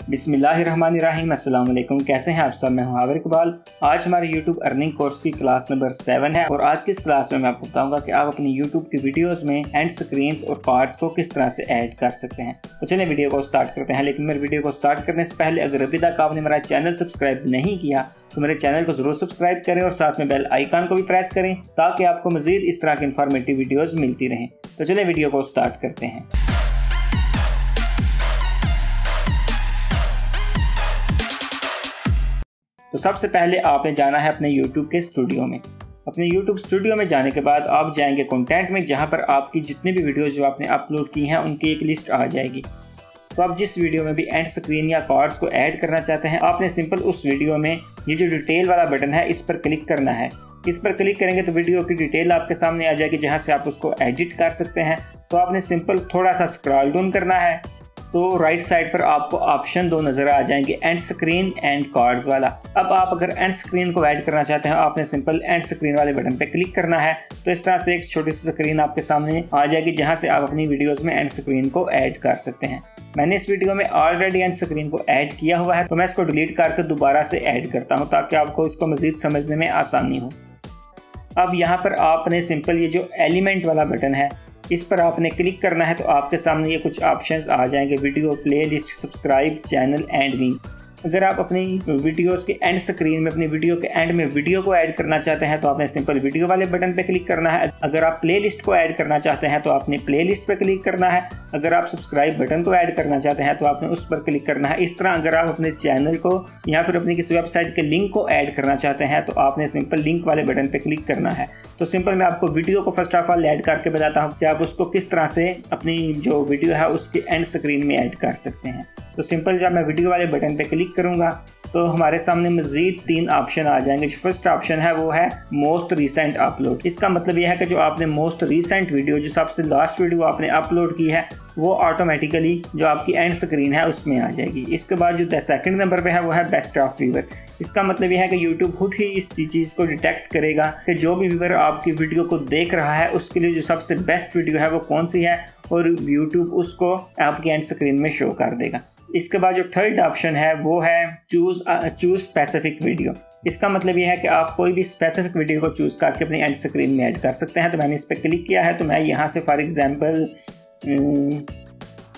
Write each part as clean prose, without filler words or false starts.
बिस्मिल्लाहिर्रहमानिर्रहीम। अस्सलाम वालेकुम। कैसे हैं आप सब? मैं हूं आबिर इकबाल। आज हमारे YouTube अर्निंग कोर्स की क्लास नंबर 7 है और आज की इस क्लास में मैं आपको बताऊंगा कि आप अपनी YouTube की वीडियोस में एंड स्क्रीन्स और कार्ड्स को किस तरह से ऐड कर सकते हैं। तो चलिए वीडियो को स्टार्ट करते हैं। लेकिन मेरे वीडियो को स्टार्ट करने से पहले अगर अभी तक आपने मेरा चैनल सब्सक्राइब नहीं किया तो मेरे चैनल को जरूर सब्सक्राइब करें और साथ में बेल आइकन को भी प्रेस करें ताकि आपको मजीद इस तरह की इंफॉर्मेटिव वीडियोस मिलती रहें। तो चलिए वीडियो को स्टार्ट करते हैं। तो सबसे पहले आपने जाना है अपने YouTube के स्टूडियो में। अपने YouTube स्टूडियो में जाने के बाद आप जाएंगे कंटेंट में, जहां पर आपकी जितनी भी वीडियोस जो आपने अपलोड की हैं उनकी एक लिस्ट आ जाएगी। तो आप जिस वीडियो में भी एंड स्क्रीन या कार्ड्स को ऐड करना चाहते हैं, आपने सिंपल उस वीडियो में ये जो डिटेल वाला बटन है इस पर क्लिक करना है। इस पर क्लिक करेंगे तो वीडियो की डिटेल आपके सामने आ जाएगी, जहाँ से आप उसको एडिट कर सकते हैं। तो आपने सिंपल थोड़ा सा स्क्रॉल डाउन करना है तो राइट साइड पर आपको ऑप्शन 2 नज़र आ जाएंगे, एंड स्क्रीन एंड कार्ड्स वाला। अब आप अगर एंड स्क्रीन को ऐड करना चाहते हैं, आपने सिंपल एंड स्क्रीन वाले बटन पे क्लिक करना है। तो इस तरह से एक छोटी सी स्क्रीन आपके सामने आ जाएगी, जहां से आप अपनी वीडियोस में एंड स्क्रीन को ऐड कर सकते हैं। मैंने इस वीडियो में ऑलरेडी एंड स्क्रीन को ऐड किया हुआ है, तो मैं इसको डिलीट करके दोबारा से ऐड करता हूँ ताकि आपको इसको मज़ीद समझने में आसानी हो। अब यहाँ पर आपने सिंपल ये जो एलिमेंट वाला बटन है इस पर आपने क्लिक करना है। तो आपके सामने ये कुछ ऑप्शंस आ जाएंगे, video, playlist, subscribe, channel and me. अगर आप अपनी वीडियोस के एंड स्क्रीन में अपनी वीडियो के एंड में वीडियो को ऐड करना चाहते हैं तो आपने सिंपल वीडियो वाले बटन पे क्लिक करना है। अगर आप प्लेलिस्ट को ऐड करना चाहते हैं तो आपने प्लेलिस्ट पे क्लिक करना है। अगर आप सब्सक्राइब बटन को ऐड करना चाहते हैं तो आपने उस पर क्लिक करना है। इस तरह अगर आप अपने चैनल को या फिर अपनी किसी वेबसाइट के लिंक को ऐड करना चाहते हैं तो आपने सिंपल लिंक वाले बटन पे क्लिक करना है। तो सिंपल मैं आपको वीडियो को फर्स्ट ऑफ ऑल ऐड करके बताता हूँ कि आप उसको किस तरह से अपनी जो वीडियो है उसके एंड स्क्रीन में ऐड कर सकते हैं। तो सिंपल जब मैं वीडियो वाले बटन पे क्लिक करूँगा तो हमारे सामने मज़ीद 3 ऑप्शन आ जाएंगे। जो फर्स्ट ऑप्शन है वो है मोस्ट रीसेंट अपलोड। इसका मतलब यह है कि जो आपने मोस्ट रीसेंट वीडियो, जो सबसे लास्ट वीडियो आपने अपलोड की है, वो ऑटोमेटिकली जो आपकी एंड स्क्रीन है उसमें आ जाएगी। इसके बाद जो सेकंड नंबर पे है वो है बेस्ट ऑफ व्यूअर। इसका मतलब यह है कि यूट्यूब खुद ही इस चीज़ को डिटेक्ट करेगा कि जो भी व्यूअर आपकी वीडियो को देख रहा है उसके लिए जो सबसे बेस्ट वीडियो है वो कौन सी है, और यूट्यूब उसको आपकी एंड स्क्रीन में शो कर देगा। इसके बाद जो थर्ड ऑप्शन है वो है चूज स्पेसिफिक वीडियो। इसका मतलब यह है कि आप कोई भी स्पेसिफिक वीडियो को चूज़ करके अपनी एंड स्क्रीन में ऐड कर सकते हैं। तो मैंने इस पर क्लिक किया है, तो मैं यहाँ से फॉर एग्जांपल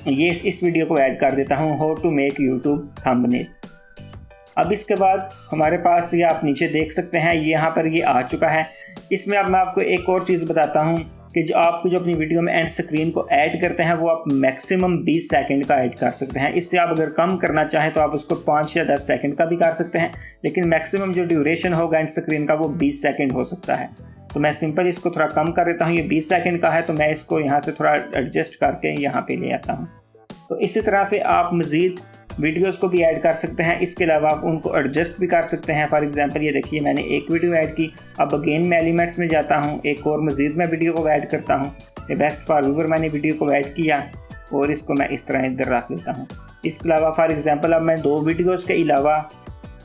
ये इस वीडियो को ऐड कर देता हूँ, how to make YouTube thumbnail. अब इसके बाद हमारे पास ये आप नीचे देख सकते हैं, ये यहाँ पर ये आ चुका है। इसमें अब मैं आपको एक और चीज़ बताता हूँ कि जो अपनी वीडियो में एंड स्क्रीन को ऐड करते हैं वो आप मैक्सिमम 20 सेकंड का ऐड कर सकते हैं। इससे आप अगर कम करना चाहें तो आप उसको 5 या 10 सेकंड का भी कर सकते हैं, लेकिन मैक्सिमम जो ड्यूरेशन होगा एंड स्क्रीन का वो 20 सेकंड हो सकता है। तो मैं सिंपल इसको थोड़ा कम कर देता हूँ, ये 20 सेकंड का है, तो मैं इसको यहाँ से थोड़ा एडजस्ट करके यहाँ पे ले आता हूँ। तो इसी तरह से आप मज़ीद वीडियोस को भी ऐड कर सकते हैं। इसके अलावा आप उनको एडजस्ट भी कर सकते हैं। फॉर एग्जांपल ये देखिए, मैंने एक वीडियो ऐड की, अब अगेन मैं एलिमेंट्स में जाता हूँ, एक और मज़ीद मैं वीडियो को ऐड करता हूँ। ये बेस्ट फॉर व्यूअर मैंने वीडियो को ऐड किया और इसको मैं इस तरह इधर रख लेता हूँ। इसके अलावा फॉर एग्जांपल अब मैं 2 वीडियोज़ के अलावा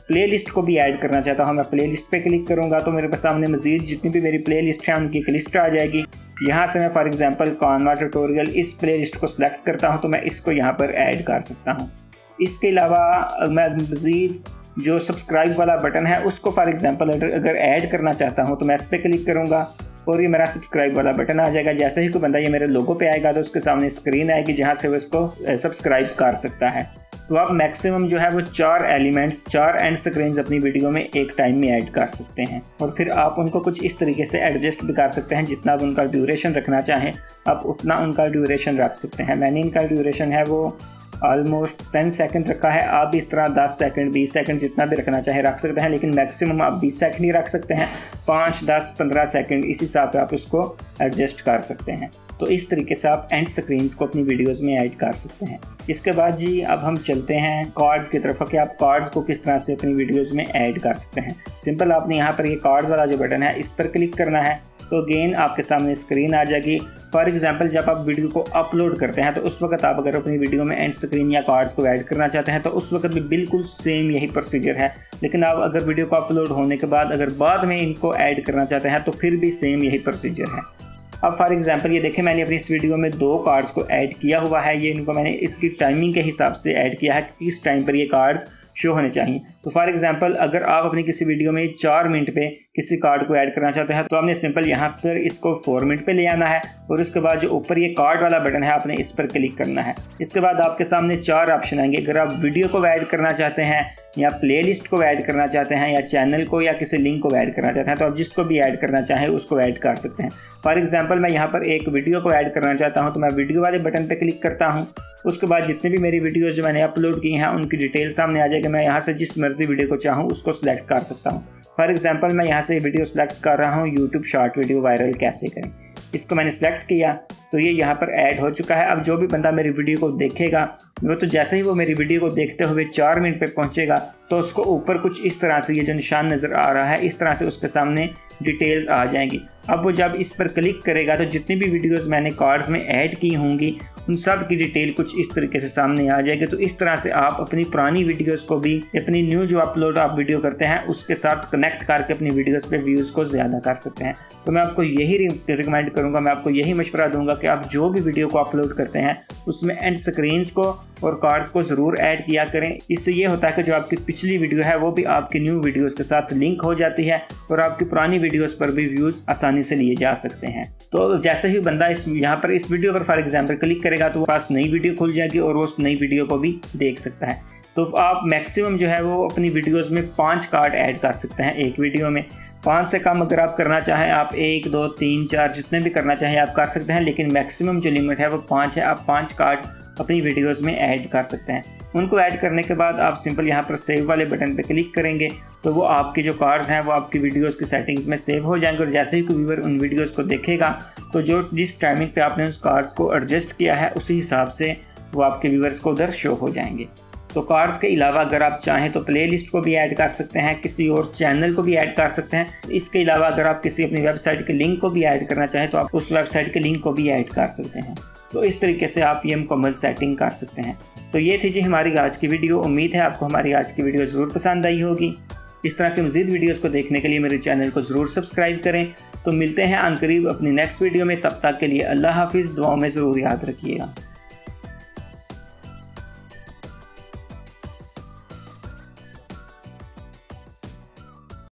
प्लेलिस्ट को भी ऐड करना चाहता हूँ। मैं प्लेलिस्ट पे क्लिक करूँगा तो मेरे सामने मज़ीद जितनी भी मेरी प्लेलिस्ट है उनकी एक लिस्ट आ जाएगी। यहाँ से मैं फॉर एग्जांपल कानवा ट्यूटोरियल इस प्लेलिस्ट को सिलेक्ट करता हूँ, तो मैं इसको यहाँ पर ऐड कर सकता हूँ। इसके अलावा मैं मज़ीद जो सब्सक्राइब वाला बटन है उसको फॉर एग्जांपल अगर ऐड करना चाहता हूँ तो मैं इस पर क्लिक करूँगा और ये मेरा सब्सक्राइब वाला बटन आ जाएगा। जैसे ही कोई बंदा ये मेरे लोगो पे आएगा तो उसके सामने स्क्रीन आएगी जहाँ से वो इसको सब्सक्राइब कर सकता है। तो आप मैक्सिमम जो है वो 4 एलिमेंट्स, 4 एंड स्क्रीन्स अपनी वीडियो में एक टाइम में ऐड कर सकते हैं, और फिर आप उनको कुछ इस तरीके से एडजस्ट भी कर सकते हैं। जितना आप उनका ड्यूरेशन रखना चाहें आप उतना उनका ड्यूरेशन रख सकते हैं। मैंने इनका ड्यूरेशन है वो ऑलमोस्ट 10 सेकंड रखा है। आप इस तरह 10 सेकंड, 20 सेकंड जितना भी रखना चाहे रख सकते हैं, लेकिन मैक्सिमम आप 20 सेकंड ही रख सकते हैं। 5, 10, 15 सेकंड इस हिसाब से आप इसको एडजस्ट कर सकते हैं। तो इस तरीके से आप एंड स्क्रीन्स को अपनी वीडियोस में ऐड कर सकते हैं। इसके बाद जी अब हम चलते हैं कार्ड्स की तरफ कि आप कार्ड्स को किस तरह से अपनी वीडियोस में ऐड कर सकते हैं। सिंपल आपने यहाँ पर ये कार्ड्स वाला जो बटन है इस पर क्लिक करना है, तो अगेन आपके सामने स्क्रीन आ जाएगी। फॉर एग्जांपल जब आप वीडियो को अपलोड करते हैं तो उस वक्त आप अगर अपनी वीडियो में एंड स्क्रीन या कार्ड्स को ऐड करना चाहते हैं तो उस वक्त भी बिल्कुल सेम यही प्रोसीजर है। लेकिन आप अगर वीडियो को अपलोड होने के बाद अगर बाद में इनको ऐड करना चाहते हैं तो फिर भी सेम यही प्रोसीजर है। अब फॉर एग्जांपल ये देखें, मैंने अपनी इस वीडियो में 2 कार्ड्स को ऐड किया हुआ है। ये इनको मैंने इसकी टाइमिंग के हिसाब से ऐड किया है कि किस टाइम पर ये कार्ड्स शो होने चाहिए। तो फॉर एग्जांपल अगर आप अपनी किसी वीडियो में 4 मिनट पे किसी कार्ड को ऐड करना चाहते हैं तो आपने सिंपल यहाँ पर इसको 4 मिनट पे ले आना है और उसके बाद जो ऊपर ये कार्ड वाला बटन है आपने इस पर क्लिक करना है। इसके बाद आपके सामने 4 ऑप्शन आएंगे। अगर आप वीडियो को ऐड करना चाहते हैं या प्लेलिस्ट को ऐड करना चाहते हैं या चैनल को या किसी लिंक को ऐड करना चाहते हैं तो आप जिसको भी ऐड करना चाहें उसको ऐड कर सकते हैं। फॉर एग्जांपल मैं यहाँ पर एक वीडियो को ऐड करना चाहता हूँ तो मैं वीडियो वाले बटन पर क्लिक करता हूँ। उसके बाद जितनी भी मेरी वीडियोस जो मैंने अपलोड की हैं उनकी डिटेल सामने आ जाएगी। मैं यहाँ से जिस मर्जी वीडियो को चाहूँ उसको सिलेक्ट कर सकता हूँ। फॉर एग्जांपल मैं यहाँ से वीडियो सेलेक्ट कर रहा हूँ यूट्यूब शॉर्ट वीडियो वायरल कैसे करें। इसको मैंने सेलेक्ट किया तो ये यहाँ पर ऐड हो चुका है। अब जो भी बंदा मेरी वीडियो को देखेगा वो तो जैसे ही वो मेरी वीडियो को देखते हुए 4 मिनट पे पहुँचेगा तो उसको ऊपर कुछ इस तरह से ये जो निशान नज़र आ रहा है इस तरह से उसके सामने डिटेल्स आ जाएंगी। अब वो जब इस पर क्लिक करेगा तो जितनी भी वीडियोस मैंने कार्ड्स में ऐड की होंगी उन सब की डिटेल कुछ इस तरीके से सामने आ जाएगी। तो इस तरह से आप अपनी पुरानी वीडियोस को भी अपनी न्यू जो अपलोड आप वीडियो करते हैं उसके साथ कनेक्ट करके अपनी वीडियोस पे व्यूज़ को ज़्यादा कर सकते हैं। तो मैं आपको यही रिकमेंड करूँगा, मैं आपको यही मशवरा दूंगा कि आप जो भी वीडियो को अपलोड करते हैं उसमें एंड स्क्रीन्स को और कार्ड्स को ज़रूर ऐड किया करें। इससे ये होता है कि जो आपकी पिछली वीडियो है वो भी आपकी न्यू वीडियोस के साथ लिंक हो जाती है और आपकी पुरानी वीडियोस पर भी व्यूज़ आसानी से लिए जा सकते हैं। तो जैसे ही बंदा यहाँ पर इस वीडियो पर फॉर एग्जांपल क्लिक करेगा तो वो पास नई वीडियो खुल जाएगी और वो उस नई वीडियो को भी देख सकता है। तो आप मैक्सिमम जो है वो अपनी वीडियोज़ में 5 कार्ड ऐड कर सकते हैं एक वीडियो में। 5 से कम अगर आप करना चाहें आप 1, 2, 3, 4 जितने भी करना चाहें आप कर सकते हैं, लेकिन मैक्सिमम जो लिमिट है वो 5 है। आप 5 कार्ड अपनी वीडियोस में ऐड कर सकते हैं। उनको ऐड करने के बाद आप सिंपल यहाँ पर सेव वाले बटन पे क्लिक करेंगे तो वो आपके जो कार्ड्स हैं वो आपकी वीडियोस की सेटिंग्स में सेव हो जाएंगे और जैसे ही कोई व्यूअर उन वीडियोस को देखेगा तो जो जिस टाइमिंग पे आपने उस कार्ड्स को एडजस्ट किया है उसी हिसाब से वो आपके व्यूअर्स को उधर शो हो जाएंगे। तो कार्ड्स के अलावा अगर आप चाहें तो प्लेलिस्ट को भी ऐड कर सकते हैं, किसी और चैनल को भी ऐड कर सकते हैं। इसके अलावा अगर आप किसी अपनी वेबसाइट के लिंक को भी ऐड करना चाहें तो आप उस वेबसाइट के लिंक को भी ऐड कर सकते हैं। तो इस तरीके से आप ये मुकम्मल सेटिंग कर सकते हैं। तो ये थी जी हमारी आज की वीडियो। उम्मीद है आपको हमारी आज की वीडियो ज़रूर पसंद आई होगी। इस तरह के मज़ीद वीडियोज़ को देखने के लिए मेरे चैनल को ज़रूर सब्सक्राइब करें। तो मिलते हैं अनकरीब अपनी नेक्स्ट वीडियो में, तब तक के लिए अल्लाह हाफिज़। दुआओं में ज़रूर याद रखिएगा।